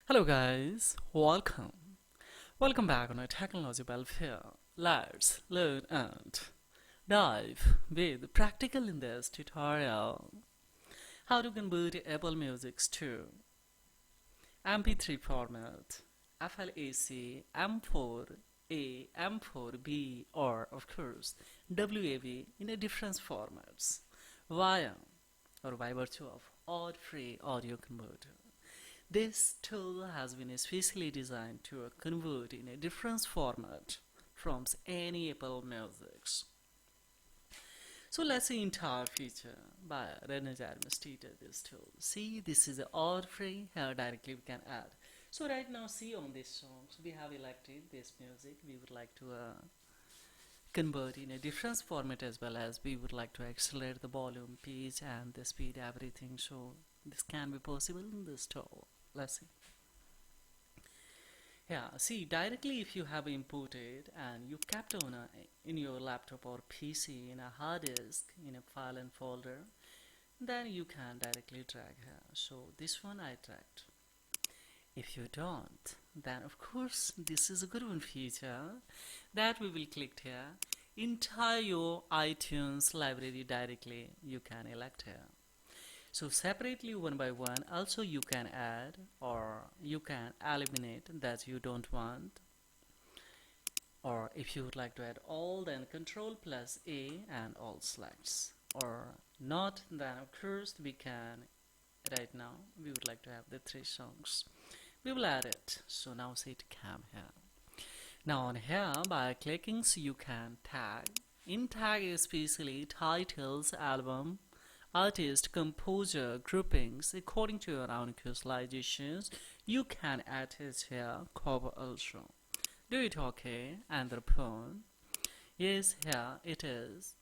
Hello guys, welcome back on a technology welfare. Let's learn and dive with practical in this tutorial how to convert Apple Music to MP3 format, FLAC, M4A, M4B, or of course WAV in a different formats via or by virtue of ad-free audio converter. This tool has been especially designed to convert in a different format from any Apple Music. So let's see entire feature by administrator this tool. See, this is ad free. Here directly we can add. So right now, see on this songs we have elected this music. We would like to convert in a different format, as well as we would like to accelerate the volume, pitch, and the speed, everything. So this can be possible in this tool. Let's see. Yeah, see, directly if you have imported and you kept on in your laptop or PC in a hard disk in a file and folder, then you can directly drag here. So this one I dragged. If you don't, then of course this is a good one feature that we will click here. Entire your iTunes library directly you can elect here. So separately one by one also you can add or you can eliminate that you don't want, or if you would like to add all, then Control plus A and all selects, or not, then of course we can. Right now we would like to have the 3 songs, we will add it. So now set cam here. Now on here by clicking, so you can tag. In tag especially titles, album, artist, composer, groupings according to your own visualizations. You can add it here, cover also. Do it okay, and the phone. Yes, here it is.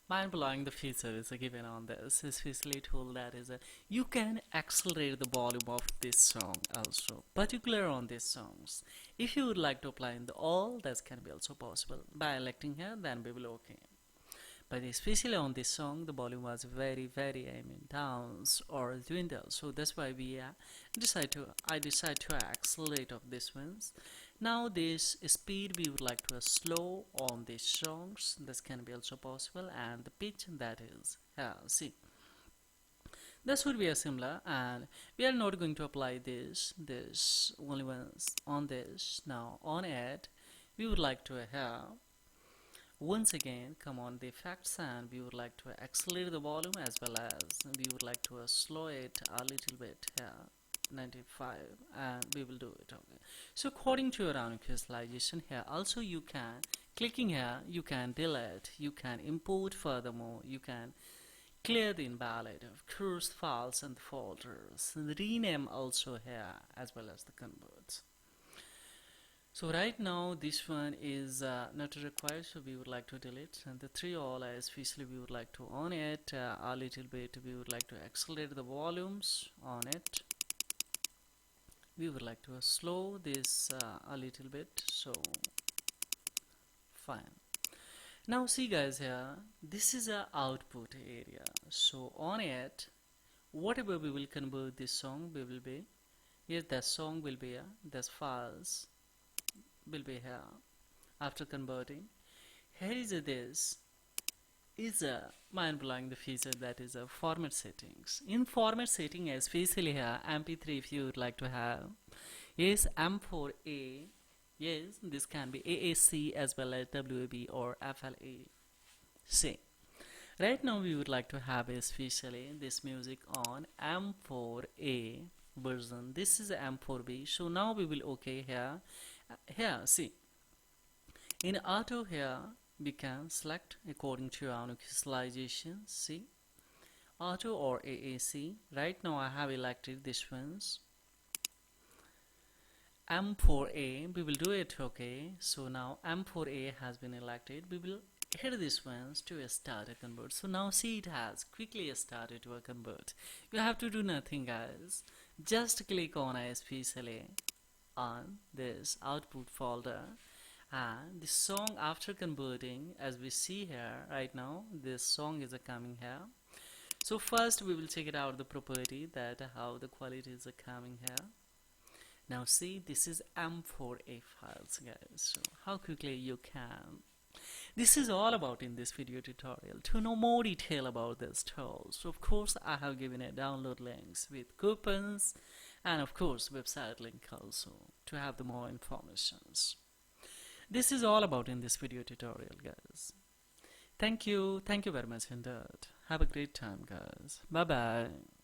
Mind blowing the feature is given on this, especially tool that is you can accelerate the volume of this song also, particular on these songs. If you would like to apply in the all, that can be also possible by electing here, then we will okay. But especially on this song, the volume was very downs or dwindle. So that's why we I decide to accelerate of this ones. Now this speed we would like to slow on these songs. This can be also possible, and the pitch that is see. This would be a similar, and we are not going to apply this only once on this. Now on it, we would like to have. Once again, come on the effects, and we would like to accelerate the volume, as well as we would like to slow it a little bit here, 95, and we will do it. Okay. So according to your own visualization here, also you can, clicking here, you can delete, you can import, furthermore, you can clear the invalid, of course, files and folders, and rename also here, as well as the converts. So right now this one is not required, so we would like to delete, and the 3 all, especially we would like to on it a little bit. We would like to accelerate the volumes on it. We would like to slow this a little bit, so fine. Now see guys, here this is a output area. So on it, whatever we will convert this song, we will be here, the song will be this files will be here. After converting, here is this is a mind-blowing the feature that is a format settings. In format setting, especially here MP3, if you would like to have, yes, M4A, yes, this can be AAC as well as WAB or FLAC. Right now we would like to have especially this music on M4A version. This is M4B. So now we will okay here. Here see, in auto here we can select according to our visualization. See, auto or AAC. Right now I have elected this ones, M4A. We will do it okay. So now M4A has been elected. We will hit this ones to start a convert. So now see, it has quickly started to a convert. You have to do nothing guys, just click on especially on this output folder, and the song after converting, as we see here right now, this song is coming here. So first we will check it out the property that how the qualities are coming here. Now see, this is M4A files, guys. So how quickly you can. This is all about in this video tutorial. To know more detail about this tool, so of course I have given a download links with coupons and of course website link also to have the more informations. This is all about in this video tutorial, guys. Thank you very much indeed. Have a great time, guys. Bye bye.